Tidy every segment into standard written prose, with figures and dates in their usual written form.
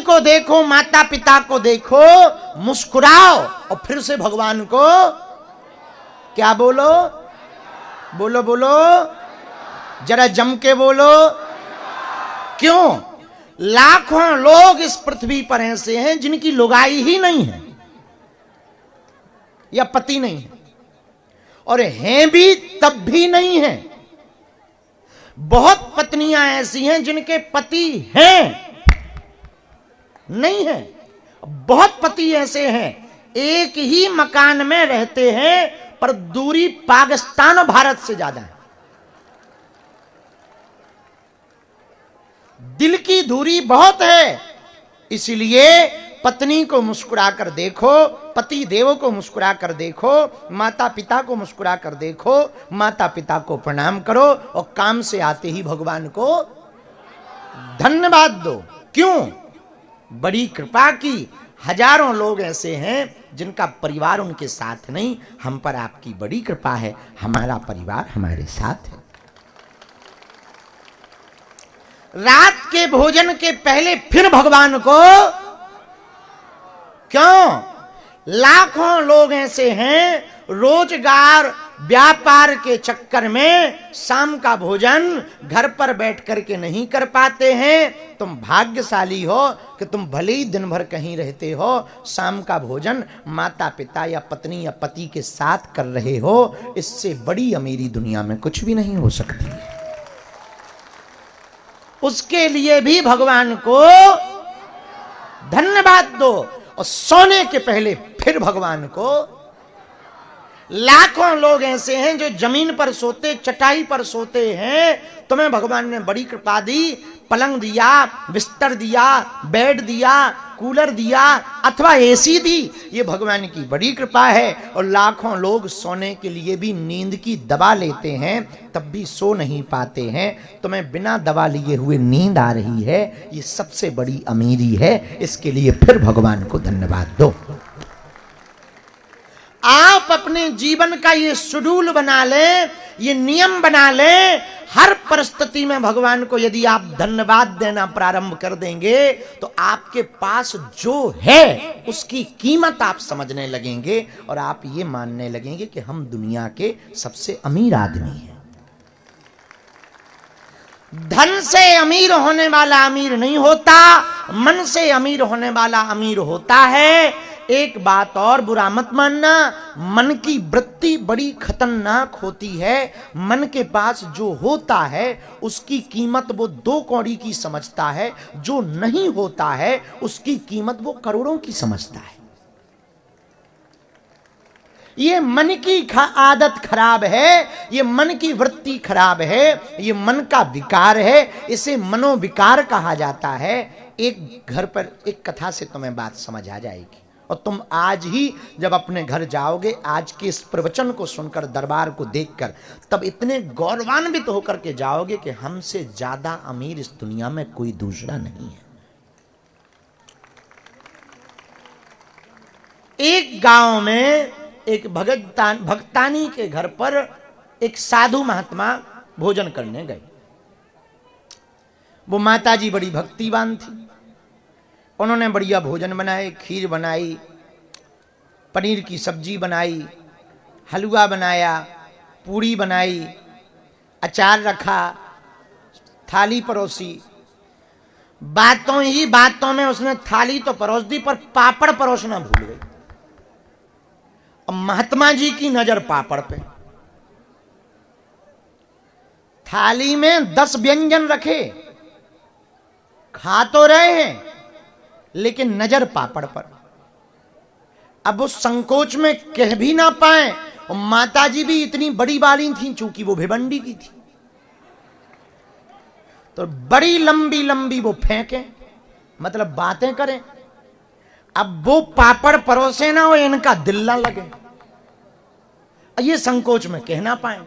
को देखो, माता पिता को देखो, मुस्कुराओ और फिर से भगवान को क्या बोलो, बोलो बोलो, जरा जम के बोलो। क्यों? लाखों लोग इस पृथ्वी पर ऐसे हैं जिनकी लुगाई ही नहीं है या पति नहीं है, और हैं भी तब भी नहीं है। बहुत पत्नियां ऐसी हैं जिनके पति हैं, नहीं है। बहुत पति ऐसे हैं एक ही मकान में रहते हैं पर दूरी पाकिस्तान और भारत से ज्यादा है। दिल की दूरी बहुत है। इसलिए पत्नी को मुस्कुरा कर देखो, पति देव को मुस्कुरा कर देखो, माता पिता को मुस्कुरा कर देखो, माता पिता को प्रणाम करो और काम से आते ही भगवान को धन्यवाद दो। क्यों? बड़ी कृपा की। हजारों लोग ऐसे हैं जिनका परिवार उनके साथ नहीं। हम पर आपकी बड़ी कृपा है, हमारा परिवार हमारे साथ है। रात के भोजन के पहले फिर भगवान को क्यों? लाखों लोग ऐसे हैं रोजगार व्यापार के चक्कर में शाम का भोजन घर पर बैठ करके नहीं कर पाते हैं। तुम भाग्यशाली हो कि तुम भले ही दिन भर कहीं रहते हो, शाम का भोजन माता पिता या पत्नी या पति के साथ कर रहे हो। इससे बड़ी अमीरी दुनिया में कुछ भी नहीं हो सकती। उसके लिए भी भगवान को धन्यवाद दो और सोने के पहले फिर भगवान को। लाखों लोग ऐसे हैं जो जमीन पर सोते, चटाई पर सोते हैं। तुम्हें भगवान ने बड़ी कृपा दी, पलंग दिया, बिस्तर दिया, बेड दिया, कूलर दिया अथवा एसी दी। ये भगवान की बड़ी कृपा है। और लाखों लोग सोने के लिए भी नींद की दवा लेते हैं, तब भी सो नहीं पाते हैं। तुम्हें बिना दवा लिए हुए नींद आ रही है, ये सबसे बड़ी अमीरी है। इसके लिए फिर भगवान को धन्यवाद दो। आप अपने जीवन का ये शेड्यूल बना लें, ये नियम बना लें। हर परिस्थिति में भगवान को यदि आप धन्यवाद देना प्रारंभ कर देंगे तो आपके पास जो है उसकी कीमत आप समझने लगेंगे और आप ये मानने लगेंगे कि हम दुनिया के सबसे अमीर आदमी हैं। धन से अमीर होने वाला अमीर नहीं होता, मन से अमीर होने वाला अमीर होता है। एक बात और बुरा मत मानना, मन की वृत्ति बड़ी खतरनाक होती है। मन के पास जो होता है उसकी कीमत वो 2 कौड़ी की समझता है, जो नहीं होता है उसकी कीमत वो करोड़ों की समझता है। ये मन की आदत खराब है, ये मन की वृत्ति खराब है, ये मन का विकार है। इसे मनोविकार कहा जाता है। एक घर पर एक कथा से तुम्हें बात समझ आ जाएगी और तुम आज ही जब अपने घर जाओगे, आज के इस प्रवचन को सुनकर, दरबार को देखकर, तब इतने गौरवान्वित होकर के जाओगे कि हमसे ज्यादा अमीर इस दुनिया में कोई दूसरा नहीं है। एक गांव में एक भक्तानी के घर पर एक साधु महात्मा भोजन करने गए। वो माताजी बड़ी भक्तिवान थी। उन्होंने बढ़िया भोजन बनाए, खीर बनाई, पनीर की सब्जी बनाई, हलवा बनाया, पूड़ी बनाई, अचार रखा, थाली परोसी। बातों ही बातों में उसने थाली तो परोस दी पर पापड़ परोसना भूल गई। और महात्मा जी की नजर पापड़ पे। थाली में 10 व्यंजन रखे, खा तो रहे हैं लेकिन नजर पापड़ पर। अब वो संकोच में कह भी ना पाए। और माताजी भी इतनी बड़ी वाली थी चूंकि वो भिवंडी की थी, तो बड़ी लंबी लंबी वो फेंके, मतलब बातें करें। अब वो पापड़ परोसे ना हो, इनका दिल ना लगे, ये संकोच में कह ना पाए।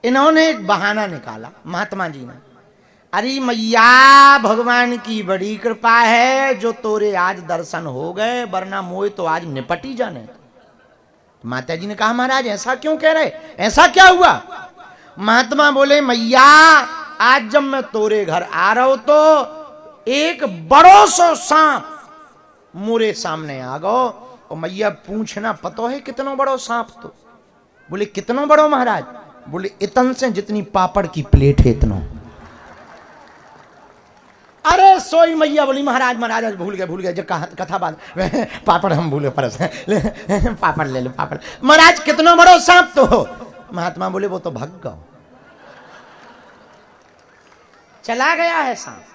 इन्होंने एक बहाना निकाला महात्मा जी ने। अरे मैया, भगवान की बड़ी कृपा है जो तोरे आज दर्शन हो गए, वरना मोए तो आज निपट ही जाने। तो माता जी ने कहा महाराज ऐसा क्यों कह रहे, ऐसा क्या हुआ? महात्मा बोले मैया, आज जब मैं तोरे घर आ रहा हूं तो एक बड़ो सो सांप मोरे सामने आ गो और मैया पूछना पतो है कितनो बड़ो सांप? तो बोले कितनो बड़ो महाराज? बोले इतन से जितनी पापड़ की प्लेट है इतनो। अरे सोई मैया बोली महाराज महाराज भूल गए जो कथा बात पापड़ हम भूले परस पापड़ ले लो पापड़। महाराज कितनो बड़ो सांप? तो महात्मा बोले वो तो भाग गो, चला गया है सांप।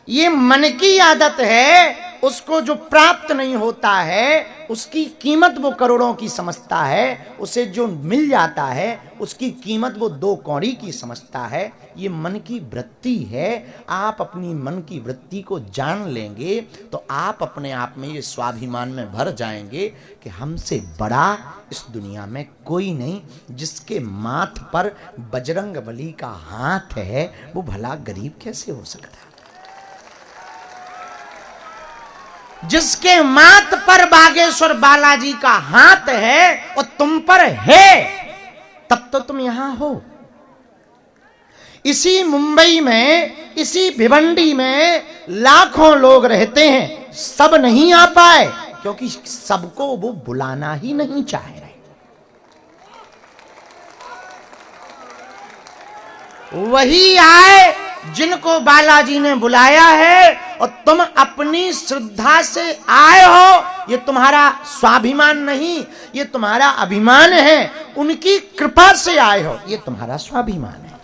ये मन की आदत है, उसको जो प्राप्त नहीं होता है उसकी कीमत वो करोड़ों की समझता है, उसे जो मिल जाता है उसकी कीमत वो 2 कौड़ी की समझता है। ये मन की वृत्ति है। आप अपनी मन की वृत्ति को जान लेंगे तो आप अपने आप में ये स्वाभिमान में भर जाएंगे कि हमसे बड़ा इस दुनिया में कोई नहीं। जिसके माथ पर बजरंगबली का हाथ है वो भला गरीब कैसे हो सकता है? जिसके माथ पर बागेश्वर बालाजी का हाथ है और तुम पर है, तब तो तुम यहां हो। इसी मुंबई में, इसी भिवंडी में लाखों लोग रहते हैं, सब नहीं आ पाए क्योंकि सबको वो बुलाना ही नहीं चाह रहे। वही आए जिनको बालाजी ने बुलाया है, और तुम अपनी श्रद्धा से आए हो। ये तुम्हारा स्वाभिमान नहीं, ये तुम्हारा अभिमान है। उनकी कृपा से आए हो, ये तुम्हारा स्वाभिमान है।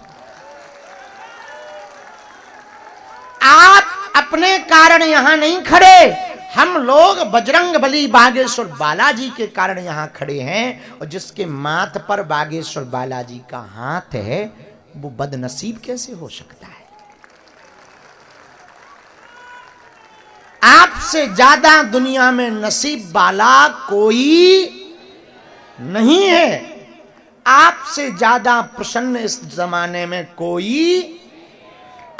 आप अपने कारण यहां नहीं खड़े, हम लोग बजरंगबली बागेश्वर बालाजी के कारण यहां खड़े हैं। और जिसके माथ पर बागेश्वर बालाजी का हाथ है वो बदनसीब कैसे हो सकता है? आपसे ज्यादा दुनिया में नसीब वाला कोई नहीं है। आपसे ज्यादा प्रसन्न इस जमाने में कोई।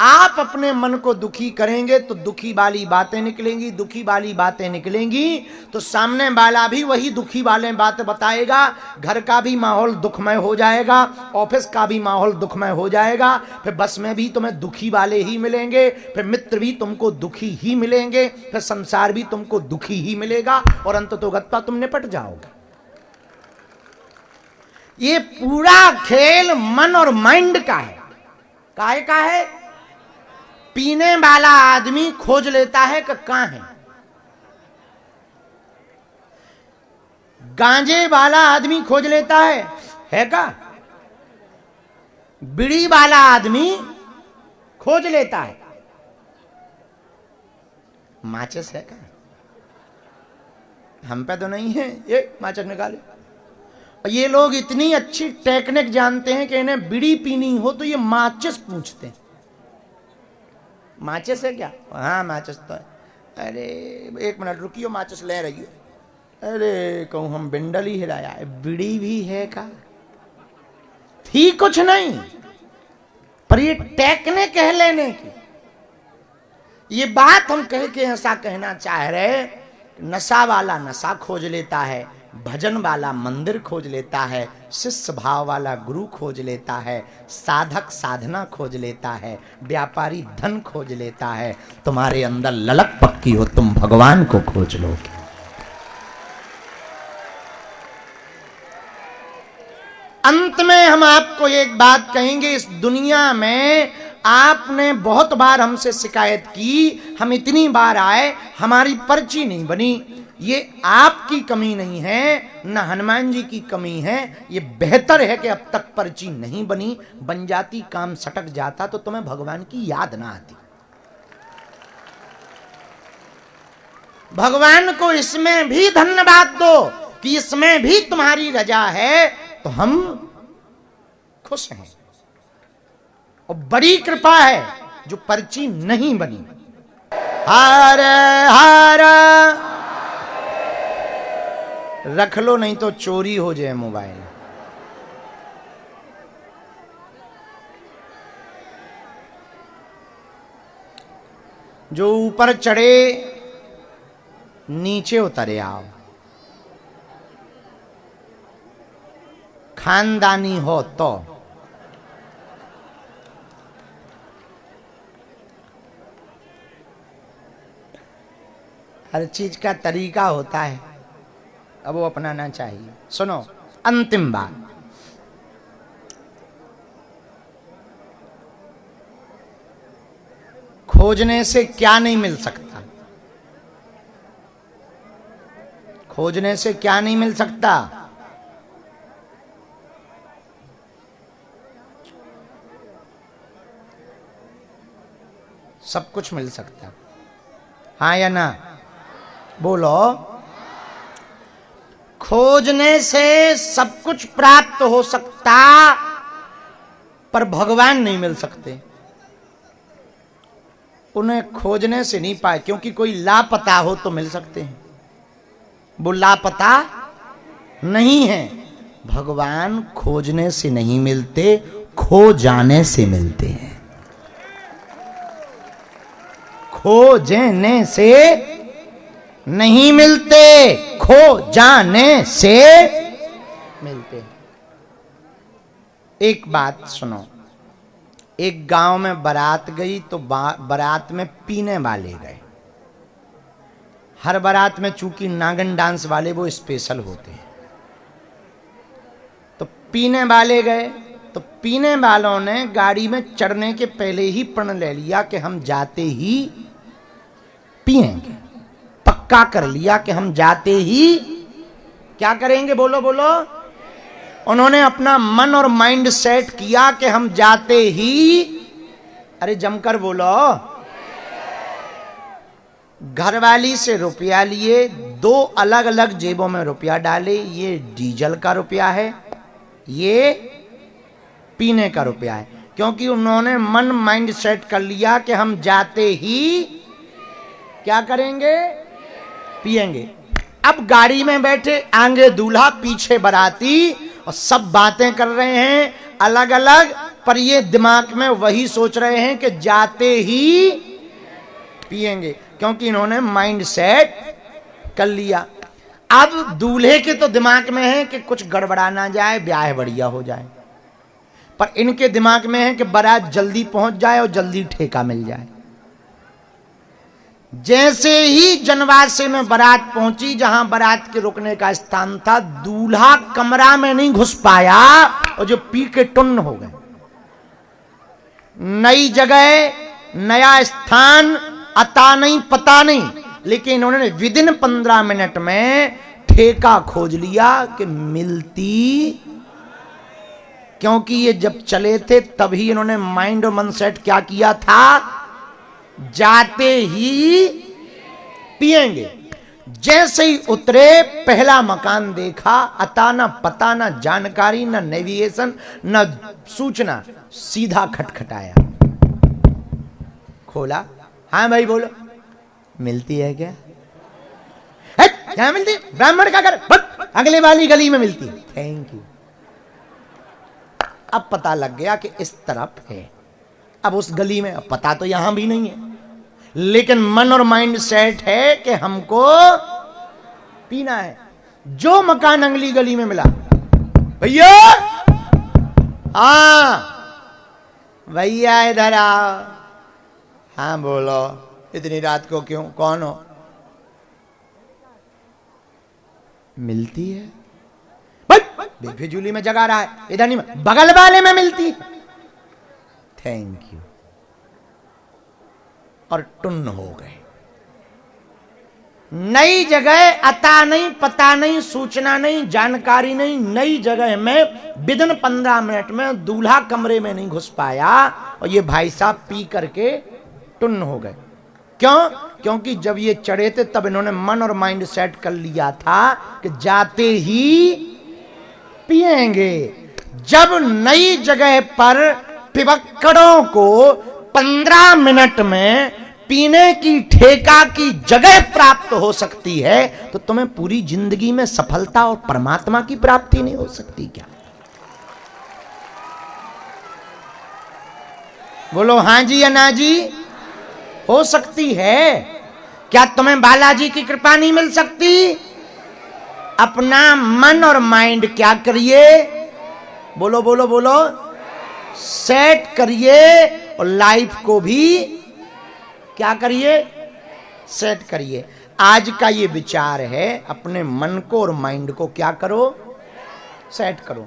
आप अपने मन को दुखी करेंगे तो दुखी वाली बातें निकलेंगी, दुखी वाली बातें निकलेंगी तो सामने वाला भी वही दुखी वाले बातें बताएगा। घर का भी माहौल दुखमय हो जाएगा, ऑफिस का भी माहौल दुखमय हो जाएगा, फिर बस में भी तुम्हें दुखी वाले ही मिलेंगे, फिर मित्र भी तुमको दुखी ही मिलेंगे, फिर संसार भी तुमको दुखी ही मिलेगा और अंततोगत्वा तुम निपट जाओगे। ये पूरा खेल मन और माइंड का है। काहे का है? पीने वाला आदमी खोज लेता है कि कहां है, गांजे वाला आदमी खोज लेता है का? बीड़ी वाला आदमी खोज लेता है, माचिस है का? हम पे तो नहीं है, ये माचिस निकाले। और ये लोग इतनी अच्छी टेक्निक जानते हैं कि इन्हें बीड़ी पीनी हो तो ये माचिस पूछते हैं। माचिस है क्या? हाँ माचिस तो है। अरे 1 मिनट रुकियो, माचिस ले रही हो। अरे कहूं हम बिंडल ही हिलाया है, बीड़ी भी है का? थी कुछ नहीं, पर ये टेक्निक कह लेने की। ये बात हम कह के ऐसा कहना चाह रहे, नशा वाला नशा खोज लेता है, भजन वाला मंदिर खोज लेता है, शिष्य भाव वाला गुरु खोज लेता है, साधक साधना खोज लेता है, व्यापारी धन खोज लेता है। तुम्हारे अंदर ललक पक्की हो, तुम भगवान को खोज लोगे। अंत में हम आपको एक बात कहेंगे, इस दुनिया में आपने बहुत बार हमसे शिकायत की, हम इतनी बार आए, हमारी पर्ची नहीं बनी। ये आपकी कमी नहीं है, न हनुमान जी की कमी है। ये बेहतर है कि अब तक पर्ची नहीं बनी, बन जाती, काम सटक जाता तो तुम्हें भगवान की याद ना आती। भगवान को इसमें भी धन्यवाद दो कि इसमें भी तुम्हारी रजा है, तो हम खुश हैं। और बड़ी कृपा है जो पर्ची नहीं बनी। हर हर रख लो, नहीं तो चोरी हो जाए मोबाइल। जो ऊपर चढ़े नीचे उतरे आओ, खानदानी हो तो। हर चीज का तरीका होता है, अब वो अपनाना चाहिए। सुनो अंतिम बात, खोजने से क्या नहीं मिल सकता? खोजने से क्या नहीं मिल सकता? सब कुछ मिल सकता, हाँ या ना? बोलो। खोजने से सब कुछ प्राप्त हो सकता, पर भगवान नहीं मिल सकते। उन्हें खोजने से नहीं पाए, क्योंकि कोई लापता हो तो मिल सकते हैं, वो लापता नहीं है। भगवान खोजने से नहीं मिलते, खो जाने से मिलते हैं। खोजने से नहीं मिलते, खो जाने से मिलते। एक बात सुनो, एक गांव में बारात गई तो बारात में पीने वाले गए। हर बारात में चूंकि नागन डांस वाले वो स्पेशल होते हैं, तो पीने वाले गए। तो पीने वालों ने गाड़ी में चढ़ने के पहले ही प्रण ले लिया कि हम जाते ही पिएंगे, पक्का कर लिया कि हम जाते ही क्या करेंगे? बोलो बोलो। उन्होंने अपना मन और माइंड सेट किया कि हम जाते ही, अरे जमकर बोलो। घरवाली से रुपया लिए, दो अलग अलग जेबों में रुपया डाले। ये डीजल का रुपया है, ये पीने का रुपया है, क्योंकि उन्होंने मन माइंड सेट कर लिया कि हम जाते ही क्या करेंगे? पिएंगे। अब गाड़ी में बैठे, आगे दूल्हा पीछे बाराती, और सब बातें कर रहे हैं अलग अलग, पर ये दिमाग में वही सोच रहे हैं कि जाते ही पिएंगे, क्योंकि इन्होंने माइंड सेट कर लिया। अब दूल्हे के तो दिमाग में है कि कुछ गड़बड़ा ना जाए, ब्याह बढ़िया हो जाए, पर इनके दिमाग में है कि बारात जल्दी पहुंच जाए और जल्दी ठेका मिल जाए। जैसे ही जनवासे में बारात पहुंची, जहां बारात के रुकने का स्थान था, दूल्हा कमरा में नहीं घुस पाया और जो पी के टुन्न हो गए। नई जगह, नया स्थान, अता नहीं पता नहीं, लेकिन इन्होंने विदिन 15 मिनट में ठेका खोज लिया कि मिलती, क्योंकि ये जब चले थे तभी इन्होंने माइंड और मन सेट क्या किया था? जाते ही पिएंगे। जैसे ही उतरे, पहला मकान देखा, अता ना पता, ना जानकारी, ना नेविगेशन, ना सूचना, सीधा खटखटाया। खोला, हाँ भाई बोलो, मिलती है क्या? क्या मिलती? ब्राह्मण का घर, अगले वाली गली में मिलती। Thank you. अब पता लग गया कि इस तरफ है। अब उस गली में, अब पता तो यहां भी नहीं है, लेकिन मन और माइंड सेट है कि हमको पीना है। जो मकान अगली गली में मिला, भैया, हाँ भैया इधर आओ। हाँ बोलो, इतनी रात को क्यों, कौन हो? मिलती है बेफिजूली में जगा रहा है, इधर नहीं, बगल वाले में मिलती। Thank you. और टुन्न हो गए। नई जगह, अता नहीं पता नहीं, सूचना नहीं, जानकारी नहीं, नई जगह में विदिन 15 मिनट में दूल्हा कमरे में नहीं घुस पाया और ये भाई साहब पी करके टुन्न हो गए। क्यों? क्योंकि जब ये चढ़े थे तब इन्होंने मन और माइंड सेट कर लिया था कि जाते ही पिएंगे। जब नई जगह पर पिबक्कड़ों को 15 मिनट में पीने की ठेका की जगह प्राप्त हो सकती है, तो तुम्हें पूरी जिंदगी में सफलता और परमात्मा की प्राप्ति नहीं हो सकती क्या? बोलो हां जी या ना जी? हो सकती है। क्या तुम्हें बालाजी की कृपा नहीं मिल सकती? अपना मन और माइंड क्या करिए? बोलो बोलो बोलो, सेट करिए और लाइफ को भी क्या करिए? सेट करिए। आज का ये विचार है, अपने मन को और माइंड को क्या करो, सेट करो।